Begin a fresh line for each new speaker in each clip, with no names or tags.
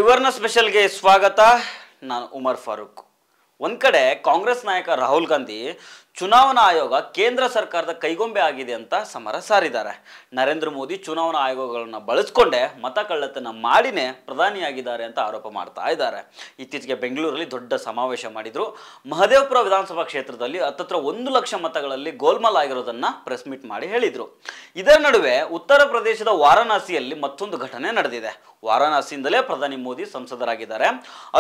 ತ್ರಿವರ್ಣ ಸ್ಪೆಷಲ್ಗೆ ಸ್ವಾಗತ. ನಾನು ಉಮರ್ ಫಾರೂಕ್. ಒಂದು ಕಡೆ ಕಾಂಗ್ರೆಸ್ ನಾಯಕ ರಾಹುಲ್ ಗಾಂಧಿ ಚುನಾವಣಾ ಆಯೋಗ ಕೇಂದ್ರ ಸರ್ಕಾರದ ಕೈಗೊಂಬೆ ಆಗಿದೆ ಅಂತ ಸಮರ ಸಾರಿದ್ದಾರೆ. ನರೇಂದ್ರ ಮೋದಿ ಚುನಾವಣಾ ಆಯೋಗಗಳನ್ನು ಬಳಸ್ಕೊಂಡೆ ಮತ ಕಳ್ಳತನ ಮಾಡಿನೇ ಪ್ರಧಾನಿಯಾಗಿದ್ದಾರೆ ಅಂತ ಆರೋಪ ಮಾಡ್ತಾ ಇದ್ದಾರೆ. ಇತ್ತೀಚೆಗೆ ಬೆಂಗಳೂರಲ್ಲಿ ದೊಡ್ಡ ಸಮಾವೇಶ ಮಾಡಿದ್ರು. ಮಹದೇವಪುರ ವಿಧಾನಸಭಾ ಕ್ಷೇತ್ರದಲ್ಲಿ ಹತ್ತತ್ರ 1 ಲಕ್ಷ ಮತಗಳಲ್ಲಿ ಗೋಲ್ಮಾಲ್ ಆಗಿರೋದನ್ನ ಪ್ರೆಸ್ ಮೀಟ್ ಮಾಡಿ ಹೇಳಿದ್ರು. ಇದರ ನಡುವೆ ಉತ್ತರ ಪ್ರದೇಶದ ವಾರಣಾಸಿಯಲ್ಲಿ ಮತ್ತೊಂದು ಘಟನೆ ನಡೆದಿದೆ. ವಾರಣಾಸಿಯಿಂದಲೇ ಪ್ರಧಾನಿ ಮೋದಿ ಸಂಸದರಾಗಿದ್ದಾರೆ.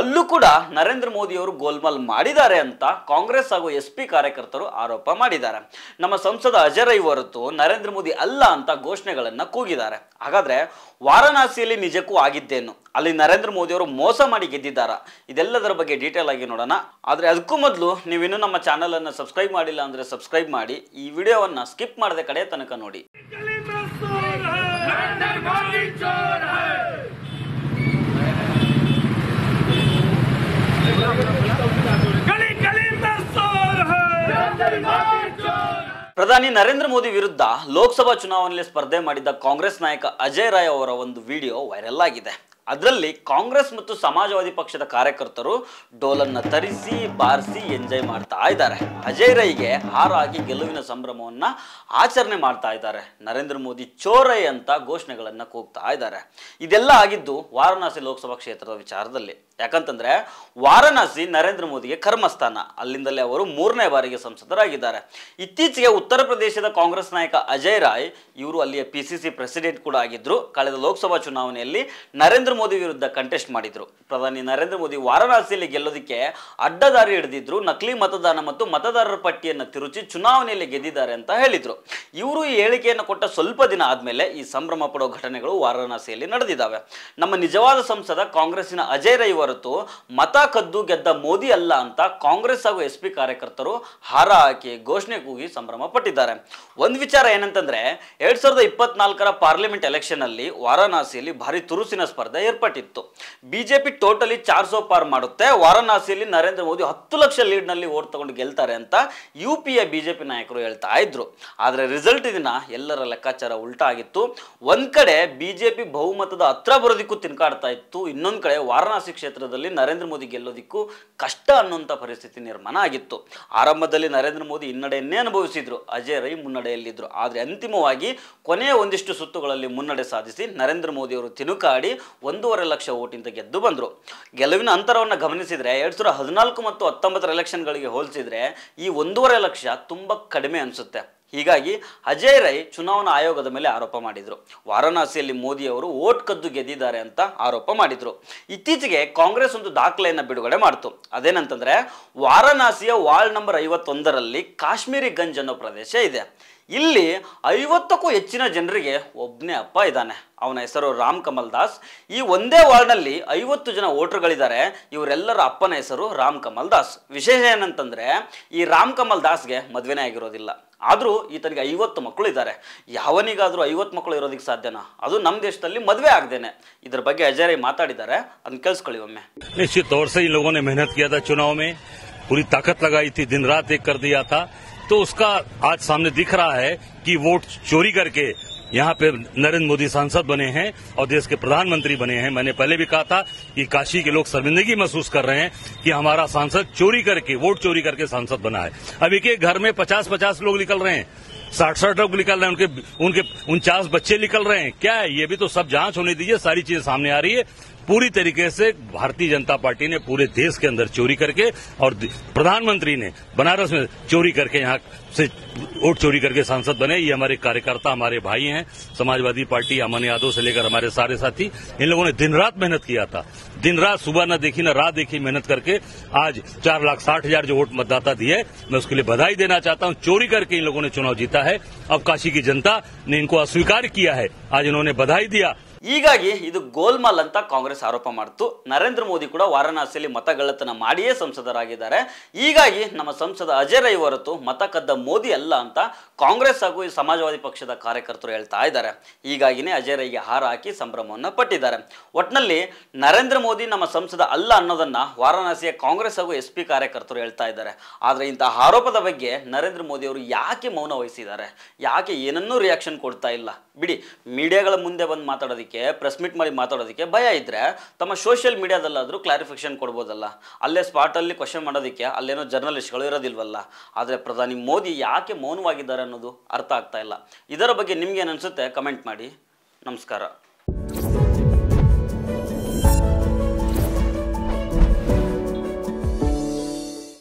ಅಲ್ಲೂ ಕೂಡ ನರೇಂದ್ರ ಮೋದಿ ಅವರು ಗೋಲ್ಮಾಲ್ ಮಾಡಿದ್ದಾರೆ ಅಂತ ಕಾಂಗ್ರೆಸ್ ಹಾಗೂ SP ಕಾರ್ಯಕರ್ತರು ಆರೋಪ ಮಾಡಿದ್ದಾರೆ. ನಮ್ಮ ಸಂಸದ ಅಜಯ್ ರೈ ಹೊರತು ನರೇಂದ್ರ ಮೋದಿ ಅಲ್ಲ ಅಂತ ಘೋಷಣೆಗಳನ್ನ ಕೂಗಿದ್ದಾರೆ. ಹಾಗಾದ್ರೆ ವಾರಣಾಸಿಯಲ್ಲಿ ನಿಜಕ್ಕೂ ಆಗಿದ್ದೇನು? ಅಲ್ಲಿ ನರೇಂದ್ರ ಮೋದಿ ಅವರು ಮೋಸ ಮಾಡಿ ಗೆದ್ದಿದ್ದಾರ? ಇದೆಲ್ಲದರ ಬಗ್ಗೆ ಡೀಟೇಲ್ ಆಗಿ ನೋಡೋಣ. ಆದ್ರೆ ಅದಕ್ಕೂ ಮೊದಲು ನೀವಿನ್ನೂ ನಮ್ಮ ಚಾನೆಲ್ ಅನ್ನು ಸಬ್ಸ್ಕ್ರೈಬ್ ಮಾಡಿಲ್ಲ ಅಂದ್ರೆ ಸಬ್ಸ್ಕ್ರೈಬ್ ಮಾಡಿ. ಈ ವಿಡಿಯೋವನ್ನ ಸ್ಕಿಪ್ ಮಾಡದೆ ಕಡೆ ತನಕ ನೋಡಿ. ಪ್ರಧಾನಿ ನರೇಂದ್ರ ಮೋದಿ ವಿರುದ್ಧ ಲೋಕಸಭಾ ಚುನಾವಣೆಯಲ್ಲಿ ಸ್ಪರ್ಧೆ ಮಾಡಿದ್ದ ಕಾಂಗ್ರೆಸ್ ನಾಯಕ ಅಜಯ್ ರಾಯ್ ಅವರ ಒಂದು ವಿಡಿಯೋ ವೈರಲ್ ಆಗಿದೆ. ಅದರಲ್ಲಿ ಕಾಂಗ್ರೆಸ್ ಮತ್ತು ಸಮಾಜವಾದಿ ಪಕ್ಷದ ಕಾರ್ಯಕರ್ತರು ಡೋಲನ್ನ ತರಿಸಿ ಬಾರಿಸಿ ಎಂಜಾಯ್ ಮಾಡ್ತಾ ಇದ್ದಾರೆ. ಅಜಯ್ ರೈಗೆ ಹಾರ ಹಾಕಿ ಗೆಲುವಿನ ಸಂಭ್ರಮವನ್ನ ಆಚರಣೆ ಮಾಡ್ತಾ ಇದ್ದಾರೆ. ನರೇಂದ್ರ ಮೋದಿ ಚೋರೈ ಅಂತ ಘೋಷಣೆಗಳನ್ನ ಕೂಗ್ತಾ ಇದ್ದಾರೆ. ಇದೆಲ್ಲ ಆಗಿದ್ದು ವಾರಣಾಸಿ ಲೋಕಸಭಾ ಕ್ಷೇತ್ರದ ವಿಚಾರದಲ್ಲಿ. ಯಾಕಂತಂದ್ರೆ ವಾರಣಾಸಿ ನರೇಂದ್ರ ಮೋದಿಗೆ ಕರ್ಮಸ್ಥಾನ. ಅಲ್ಲಿಂದಲೇ ಅವರು 3ನೇ ಬಾರಿಗೆ ಸಂಸದರಾಗಿದ್ದಾರೆ. ಇತ್ತೀಚೆಗೆ ಉತ್ತರ ಪ್ರದೇಶದ ಕಾಂಗ್ರೆಸ್ ನಾಯಕ ಅಜಯ್ ರಾಯ್ ಇವರು ಅಲ್ಲಿಯ PCC ಪ್ರೆಸಿಡೆಂಟ್ ಕೂಡ ಆಗಿದ್ರು. ಕಳೆದ ಲೋಕಸಭಾ ಚುನಾವಣೆಯಲ್ಲಿ ನರೇಂದ್ರ ಮೋದಿ ವಿರುದ್ಧ ಕಂಟೆಸ್ಟ್ ಮಾಡಿದ್ರು. ಪ್ರಧಾನಿ ನರೇಂದ್ರ ಮೋದಿ ವಾರಣಾಸಿಯಲ್ಲಿ ಗೆಲ್ಲೋದಕ್ಕೆ ಅಡ್ಡದಾರಿ ಹಿಡಿದಿದ್ರು. ನಕಲಿ ಮತದಾನ ಮತ್ತು ಮತದಾರರ ಪಟ್ಟಿಯನ್ನು ತಿರುಚಿ ಚುನಾವಣೆಯಲ್ಲಿ ಗೆದ್ದಿದ್ದಾರೆ ಅಂತ ಹೇಳಿದ್ರು. ಇವರು ಈ ಹೇಳಿಕೆಯನ್ನು ಕೊಟ್ಟ ಸ್ವಲ್ಪ ದಿನ ಆದ್ಮೇಲೆ ಈ ಸಂಭ್ರಮ ಪಡೋ ಘಟನೆಗಳು ವಾರಣಾಸಿಯಲ್ಲಿ ನಡೆದಿದ್ದಾವೆ. ನಮ್ಮ ನಿಜವಾದ ಸಂಸದ ಕಾಂಗ್ರೆಸ್ಸಿನ ಅಜಯ್ ರೈ ಹೊರತು ಮತ ಕದ್ದು ಗೆದ್ದ ಮೋದಿ ಅಲ್ಲ ಅಂತ ಕಾಂಗ್ರೆಸ್ ಹಾಗೂ SP ಕಾರ್ಯಕರ್ತರು ಹಾರ ಹಾಕಿ ಘೋಷಣೆ ಕೂಗಿ ಸಂಭ್ರಮ ಪಟ್ಟಿದ್ದಾರೆ. ಒಂದು ವಿಚಾರ ಏನಂತಂದ್ರೆ 2024ರ ಪಾರ್ಲಿಮೆಂಟ್ ಎಲೆಕ್ಷನ್ ಅಲ್ಲಿ ವಾರಣಾಸಿಯಲ್ಲಿ ಭಾರಿ ತುರುಸಿನ ಸ್ಪರ್ಧೆ ಏರ್ಪಟ್ಟಿತ್ತು. ಬಿಜೆಪಿ ಟೋಟಲಿ 400 ಪಾರ್ ಮಾಡುತ್ತೆ. ವಾರಣಾಸಿಯಲ್ಲಿ ನರೇಂದ್ರ ಮೋದಿ 10 ಲಕ್ಷ ಲೀಡ್ ನಲ್ಲಿ ಓಟ್ ತಗೊಂಡು ಗೆಲ್ತಾರೆ ಅಂತ UPಯ ಬಿಜೆಪಿ ನಾಯಕರು ಹೇಳ್ತಾ ಇದ್ರು. ಆದ್ರೆ ರಿಸಲ್ಟ್ ದಿನ ಎಲ್ಲರ ಲೆಕ್ಕಾಚಾರ ಉಲ್ಟಾ ಆಗಿತ್ತು. ಒಂದ್ ಕಡೆ ಬಿಜೆಪಿ ಬಹುಮತದ ಹತ್ರ ಬರೋದಿಕ್ಕೂ ತಿನ್ಕಾಡ್ತಾ ಇತ್ತು. ಇನ್ನೊಂದ್ ಕಡೆ ವಾರಣಾಸಿ ಕ್ಷೇತ್ರದಲ್ಲಿ ನರೇಂದ್ರ ಮೋದಿ ಗೆಲ್ಲೋದಿಕ್ಕೂ ಕಷ್ಟ ಅನ್ನುವಂಥ ಪರಿಸ್ಥಿತಿ ನಿರ್ಮಾಣ ಆಗಿತ್ತು. ಆರಂಭದಲ್ಲಿ ನರೇಂದ್ರ ಮೋದಿ ಹಿನ್ನಡೆಯನ್ನೇ ಅನುಭವಿಸಿದ್ರು. ಅಜಯ್ ರೈ ಮುನ್ನಡೆಯಲ್ಲಿದ್ರು. ಆದ್ರೆ ಅಂತಿಮವಾಗಿ ಕೊನೆಯ ಒಂದಿಷ್ಟು ಸುತ್ತುಗಳಲ್ಲಿ ಮುನ್ನಡೆ ಸಾಧಿಸಿ ನರೇಂದ್ರ ಮೋದಿ ಅವರು ತಿನುಕಾಡಿ 1.5 ಲಕ್ಷ ಓಟಿಂದ ಗೆದ್ದು ಬಂದ್ರು. ಗೆಲುವಿನ ಅಂತರವನ್ನು ಗಮನಿಸಿದ್ರೆ 2014 ಮತ್ತು 19ರ ಎಲೆಕ್ಷನ್ಗಳಿಗೆ ಹೋಲಿಸಿದ್ರೆ ಈ 1.5 ಲಕ್ಷ ತುಂಬಾ ಕಡಿಮೆ ಅನಿಸುತ್ತೆ. ಹೀಗಾಗಿ ಅಜಯ್ ರೈ ಚುನಾವಣಾ ಆಯೋಗದ ಮೇಲೆ ಆರೋಪ ಮಾಡಿದ್ರು. ವಾರಣಾಸಿಯಲ್ಲಿ ಮೋದಿ ಅವರು ಓಟ್ ಕದ್ದು ಗೆದ್ದಿದ್ದಾರೆ ಅಂತ ಆರೋಪ ಮಾಡಿದ್ರು. ಇತ್ತೀಚೆಗೆ ಕಾಂಗ್ರೆಸ್ ಒಂದು ದಾಖಲೆಯನ್ನು ಬಿಡುಗಡೆ ಮಾಡ್ತು. ಅದೇನಂತಂದ್ರೆ ವಾರಣಾಸಿಯ ವಾರ್ಡ್ ನಂಬರ್ 51ರಲ್ಲಿ ಕಾಶ್ಮೀರಿ ಗಂಜ್ ಅನ್ನೋ ಪ್ರದೇಶ ಇದೆ. ಇಲ್ಲಿ 50ಕ್ಕೂ ಹೆಚ್ಚಿನ ಜನರಿಗೆ ಒಬ್ಬನೇ ಅಪ್ಪ ಇದ್ದಾನೆ. ಅವನ ಹೆಸರು ರಾಮ್ ಕಮಲ್ ದಾಸ್. ಈ ಒಂದೇ ವಾರ್ಡ್ನಲ್ಲಿ 50 ಜನ ವೋಟರ್ಗಳಿದ್ದಾರೆ. ಇವರೆಲ್ಲರ ಅಪ್ಪನ ಹೆಸರು ರಾಮ್ ಕಮಲ್ ದಾಸ್. ವಿಶೇಷ ಏನಂತಂದ್ರೆ ಈ ರಾಮ್ ಕಮಲ್ ದಾಸ್ಗೆ ಮದುವೆನೇ ಆಗಿರೋದಿಲ್ಲ. ಆದ್ರೂ ಈತನಿಗೆ 50 ಮಕ್ಕಳು ಇದ್ದಾರೆ. ಯಾವನಿಗಾದ್ರೂ 50 ಮಕ್ಕಳು ಇರೋದಕ್ಕೆ ಸಾಧ್ಯನಾ? ಅದು ನಮ್ಮ ದೇಶದಲ್ಲಿ ಮದುವೆ ಆಗದೇನೆ. ಇದ್ರ ಬಗ್ಗೆ ಅಜಯ್ ರೈ ಮಾತಾಡಿದ್ದಾರೆ. ಅದನ್ನ ಕೇಳಿಸ್ಕೊಳ್ಳಿ ಒಮ್ಮೆ.
निश्चित तौर से इन लोगों ने मेहनत किया था, चुनाव में पूरी ताकत लगाई थी, दिन रात एक कर दिया था, तो उसका आज सामने दिख रहा है कि वोट चोरी करके यहाँ पे नरेंद्र मोदी सांसद बने हैं और देश के प्रधानमंत्री बने हैं। मैंने पहले भी कहा था कि काशी के लोग शर्मिंदगी महसूस कर रहे हैं कि हमारा सांसद चोरी करके, वोट चोरी करके सांसद बना है। अब एक एक घर में 50-50 लोग निकल रहे हैं, 60-60 लोग निकल रहे हैं, उनके 49 बच्चे निकल रहे हैं। क्या है? ये भी तो सब जांच होने दीजिए। सारी चीजें सामने आ रही है। पूरी तरीके से भारतीय जनता पार्टी ने पूरे देश के अंदर चोरी करके और प्रधानमंत्री ने बनारस में चोरी करके यहाँ से वोट चोरी करके सांसद बने। ये हमारे कार्यकर्ता, हमारे भाई हैं। समाजवादी पार्टी, अमन यादव से लेकर हमारे सारे साथी, इन लोगों ने दिन रात मेहनत किया था। दिन रात, सुबह न देखी न रात देखी, मेहनत करके आज 4,60,000 जो वोट मतदाता दिए, मैं उसके लिए बधाई देना चाहता हूँ। चोरी करके इन लोगों ने चुनाव जीता है। अब काशी की जनता ने इनको अस्वीकार किया है, आज इन्होंने बधाई दिया।
ಹೀಗಾಗಿ ಇದು ಗೋಲ್ಮಾಲ್ ಅಂತ ಕಾಂಗ್ರೆಸ್ ಆರೋಪ ಮಾಡಿತು. ನರೇಂದ್ರ ಮೋದಿ ಕೂಡ ವಾರಣಾಸಿಯಲ್ಲಿ ಮತಗಳ್ಳತನ ಮಾಡಿಯೇ ಸಂಸದರಾಗಿದ್ದಾರೆ. ಹೀಗಾಗಿ ನಮ್ಮ ಸಂಸದ ಅಜಯ್ ರೈ ಹೊರತು ಮತ ಕದ್ದ ಮೋದಿ ಅಲ್ಲ ಅಂತ ಕಾಂಗ್ರೆಸ್ ಹಾಗೂ ಸಮಾಜವಾದಿ ಪಕ್ಷದ ಕಾರ್ಯಕರ್ತರು ಹೇಳ್ತಾ ಇದ್ದಾರೆ. ಹೀಗಾಗಿನೇ ಅಜಯ್ ರೈಗೆ ಹಾರ ಹಾಕಿ ಸಂಭ್ರಮವನ್ನು ಪಟ್ಟಿದ್ದಾರೆ. ಒಟ್ನಲ್ಲಿ ನರೇಂದ್ರ ಮೋದಿ ನಮ್ಮ ಸಂಸದ ಅಲ್ಲ ಅನ್ನೋದನ್ನ ವಾರಣಾಸಿಯ ಕಾಂಗ್ರೆಸ್ ಹಾಗೂ SP ಕಾರ್ಯಕರ್ತರು ಹೇಳ್ತಾ ಇದ್ದಾರೆ. ಆದ್ರೆ ಇಂತಹ ಆರೋಪದ ಬಗ್ಗೆ ನರೇಂದ್ರ ಮೋದಿ ಅವರು ಯಾಕೆ ಮೌನ ವಹಿಸಿದ್ದಾರೆ? ಯಾಕೆ ಏನನ್ನೂ ರಿಯಾಕ್ಷನ್ ಕೊಡ್ತಾ ಇಲ್ಲ? ಬಿಡಿ, ಮೀಡಿಯಾಗಳ ಮುಂದೆ ಬಂದು ಮಾತಾಡೋದಕ್ಕೆ ಮಾತಾಡೋದಕ್ಕೆ, ಪ್ರೆಸ್ ಮೀಟ್ ಮಾಡಿ ಮಾತಾಡೋದಕ್ಕೆ ಭಯ ಇದ್ದರೆ ತಮ್ಮ ಸೋಷಿಯಲ್ ಮೀಡಿಯಾದಲ್ಲಾದರೂ ಕ್ಲಾರಿಫಿಕೇಶನ್ ಕೊಡ್ಬೋದಲ್ಲ. ಅಲ್ಲೇ ಸ್ಪಾಟಲ್ಲಿ ಕ್ವಶನ್ ಮಾಡೋದಕ್ಕೆ ಅಲ್ಲೇನೋ ಜರ್ನಲಿಸ್ಟ್ಗಳು ಇರೋದಿಲ್ವಲ್ಲ. ಆದರೆ ಪ್ರಧಾನಿ ಮೋದಿ ಯಾಕೆ ಮೌನವಾಗಿದ್ದಾರೆ ಅನ್ನೋದು ಅರ್ಥ ಆಗ್ತಾ ಇಲ್ಲ. ಇದರ ಬಗ್ಗೆ ನಿಮ್ಗೇನು ಅನಿಸುತ್ತೆ ಕಮೆಂಟ್ ಮಾಡಿ. ನಮಸ್ಕಾರ.